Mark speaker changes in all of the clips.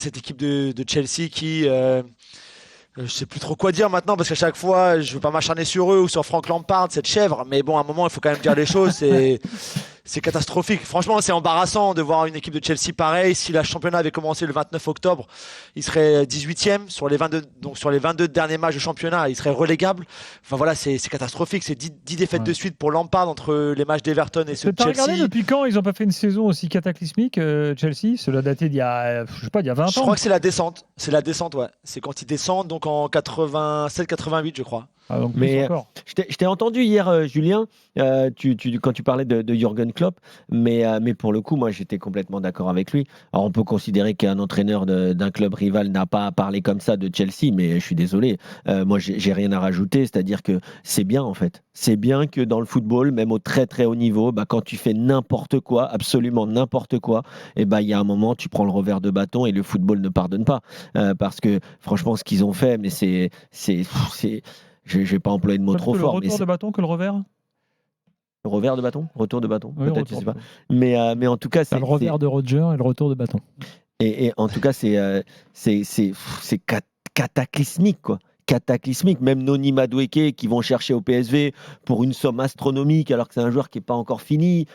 Speaker 1: cette équipe de Chelsea qui, je sais plus trop quoi dire maintenant parce qu'à chaque fois, je veux pas m'acharner sur eux ou sur Frank Lampard, cette chèvre. Mais bon, à un moment, il faut quand même dire les choses. C'est catastrophique. Franchement, c'est embarrassant de voir une équipe de Chelsea pareille. Si la championnat avait commencé le 29 octobre, il serait 18e sur les 22, donc sur les 22 derniers matchs de championnat, il serait relégable. Enfin voilà, c'est catastrophique. C'est 10 défaites de suite pour Lampard entre les matchs d'Everton et ceux de
Speaker 2: T'as
Speaker 1: Chelsea.
Speaker 2: regardé depuis quand ils n'ont pas fait une saison aussi cataclysmique, Chelsea? Cela daté d'il y a, je sais pas, il y a 20 ans.
Speaker 1: Je crois que c'est la descente. C'est la descente, ouais. C'est quand ils descendent, donc en 87-88, je crois.
Speaker 2: Ah, donc
Speaker 3: Mais
Speaker 2: encore.
Speaker 3: je t'ai entendu hier, Julien, quand tu parlais de Jürgen Klopp, mais pour le coup, moi, j'étais complètement d'accord avec lui. Alors, on peut considérer qu'un entraîneur d'un club rival n'a pas à parler comme ça de Chelsea, mais je suis désolé. Moi, j'ai rien à rajouter, c'est-à-dire que c'est bien, en fait. C'est bien que dans le football, même au très très haut niveau, bah, quand tu fais n'importe quoi, absolument n'importe quoi, et bah, il y a un moment, tu prends le revers de bâton et le football ne pardonne pas. Parce que, franchement, ce qu'ils ont fait, mais je ne vais pas employer de mots trop forts.
Speaker 2: Le retour de bâton que le revers?
Speaker 3: Le revers de bâton? Retour de bâton?
Speaker 2: Oui,
Speaker 3: peut-être, je ne sais pas. Mais en tout cas, c'est
Speaker 4: le revers de Roger et le retour de bâton.
Speaker 3: Et en tout cas, c'est cataclysmique, quoi. Cataclysmique. Même Noni Madueke qui vont chercher au PSV pour une somme astronomique alors que c'est un joueur qui n'est pas encore fini.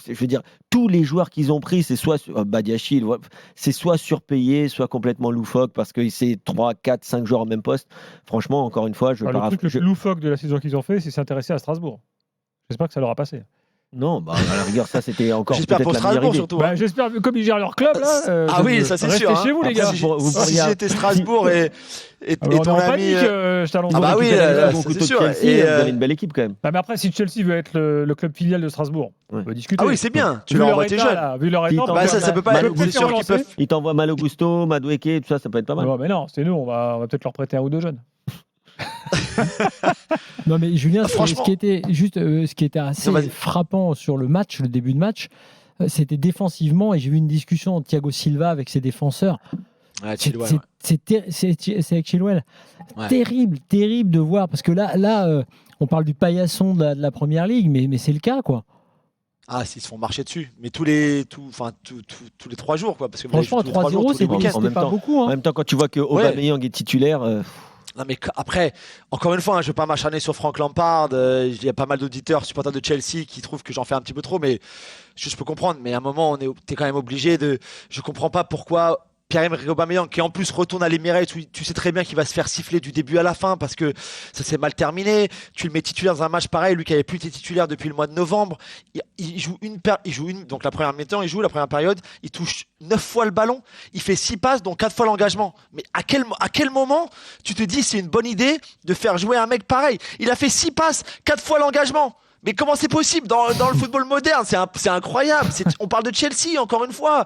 Speaker 3: Je veux dire, tous les joueurs qu'ils ont pris, c'est soit Badiachil, c'est soit surpayé, soit complètement loufoque parce que c'est 3, 4, 5 joueurs au même poste. Franchement, encore une fois,
Speaker 2: Le truc le plus loufoque de la saison qu'ils ont fait, c'est s'intéresser à Strasbourg. J'espère que ça leur a passé.
Speaker 3: Non, bah, à la rigueur, ça c'était encore
Speaker 1: J'espère
Speaker 3: peut-être
Speaker 1: pour
Speaker 3: la meilleure
Speaker 1: Strasbourg
Speaker 3: idée.
Speaker 1: surtout.
Speaker 2: Bah, j'espère, comme ils gèrent leur club là.
Speaker 1: Ah oui, ça c'est
Speaker 2: restez
Speaker 1: sûr.
Speaker 2: chez vous, les
Speaker 1: Après,
Speaker 2: gars.
Speaker 1: si j'étais Strasbourg et
Speaker 2: on est
Speaker 1: ton
Speaker 2: en
Speaker 1: ami.
Speaker 2: panique, je t'annonce.
Speaker 1: Ah bah oui, c'est sûr.
Speaker 3: Et vous avez une belle équipe quand même.
Speaker 2: Bah, mais après, si Chelsea veut être le club filial de Strasbourg, on peut discuter.
Speaker 1: Ah oui, c'est bien. Tu
Speaker 2: Vu
Speaker 1: leur
Speaker 2: leur
Speaker 1: envoies tes
Speaker 2: état,
Speaker 1: jeunes.
Speaker 2: là, vu leur état,
Speaker 1: Bah ça peut pas être. C'est sûr qu'ils peuvent.
Speaker 3: Il t'envoie Malo Gusto, Madueke, tout ça, ça peut être pas mal.
Speaker 2: Non, mais non, c'est nous, on va peut-être leur prêter un ou deux jeunes.
Speaker 4: Non mais Julien,
Speaker 1: franchement...
Speaker 4: ce qui était assez frappant sur le match, le début de match, c'était défensivement, et j'ai vu une discussion de Thiago Silva avec ses défenseurs.
Speaker 1: Ouais,
Speaker 4: c'est avec Chilwell.
Speaker 1: Ouais.
Speaker 4: Terrible de voir, parce que là on parle du paillasson de la Première Ligue, mais c'est le cas, quoi.
Speaker 1: Ah, s'ils se font marcher dessus. Mais tous les 3 jours, quoi. Parce que
Speaker 4: franchement, 3-0, c'était pas beaucoup. Hein.
Speaker 3: En même temps, quand tu vois que Aubameyang est titulaire...
Speaker 1: Non mais après, encore une fois, je ne veux pas m'acharner sur Frank Lampard. Il y a pas mal d'auditeurs, supporters de Chelsea qui trouvent que j'en fais un petit peu trop, mais je peux comprendre. Mais à un moment, t'es quand même obligé de. Je comprends pas pourquoi Pierre-Emerick Aubameyang, qui en plus retourne à l'Emirates, où tu sais très bien qu'il va se faire siffler du début à la fin parce que ça s'est mal terminé. Tu le mets titulaire dans un match pareil, lui qui avait plus été titulaire depuis le mois de novembre. Il joue donc la première mi-temps, la première période, il touche 9 fois le ballon, il fait 6 passes, donc 4 fois l'engagement. Mais à quel moment tu te dis c'est une bonne idée de faire jouer un mec pareil? Il a fait 6 passes, 4 fois l'engagement. Mais comment c'est possible dans le football moderne? C'est incroyable. On parle de Chelsea encore une fois.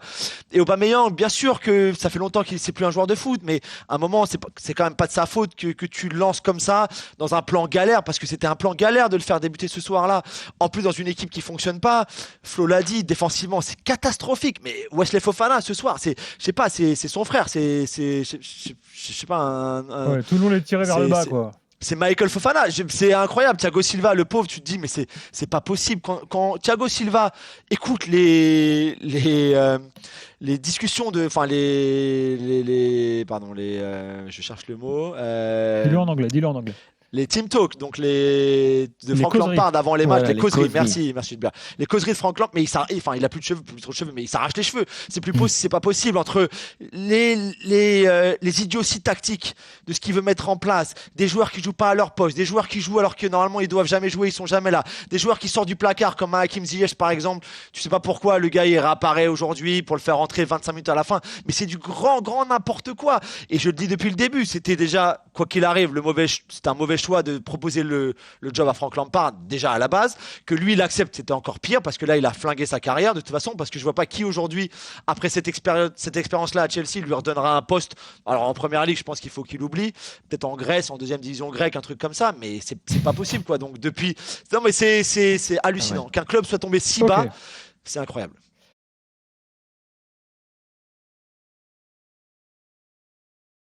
Speaker 1: Et Aubameyang, bien sûr que ça fait longtemps qu'il c'est plus un joueur de foot, mais à un moment c'est quand même pas de sa faute que tu le lances comme ça dans un plan galère, parce que c'était un plan galère de le faire débuter ce soir-là. En plus dans une équipe qui fonctionne pas. Flo l'a dit, défensivement c'est catastrophique. Mais Wesley Fofana ce soir, je sais pas, c'est son frère, je sais pas
Speaker 2: ouais, tout le monde est tiré vers le bas, quoi.
Speaker 1: C'est Michael Fofana, c'est incroyable. Thiago Silva, le pauvre, tu te dis mais c'est pas possible. Quand Thiago Silva écoute les discussions je cherche le mot.
Speaker 2: Dis-le en anglais.
Speaker 1: Les team talk, donc de Frank Lampard avant les matchs, les causeries. Merci Hubert. Les causeries de Frank Lampard, mais il a plus trop de cheveux, mais il s'arrache les cheveux. C'est pas possible entre les idioties tactiques de ce qu'il veut mettre en place, des joueurs qui jouent pas à leur poste, des joueurs qui jouent alors que normalement ils doivent jamais jouer, ils sont jamais là, des joueurs qui sortent du placard comme Hakim Ziyech par exemple. Tu sais pas pourquoi le gars il réapparaît aujourd'hui pour le faire rentrer 25 minutes à la fin, mais c'est du grand n'importe quoi. Et je le dis depuis le début, c'était déjà quoi qu'il arrive, c'était un mauvais choix de proposer le job à Frank Lampard déjà à la base. Que lui il accepte, c'était encore pire parce que là il a flingué sa carrière de toute façon, parce que je vois pas qui aujourd'hui après cette expérience là à Chelsea lui redonnera un poste. Alors en première ligue je pense qu'il faut qu'il oublie, peut-être en Grèce, en deuxième division grecque, un truc comme ça, mais c'est pas possible quoi. Donc depuis, non mais c'est hallucinant qu'un club soit tombé si bas, c'est incroyable.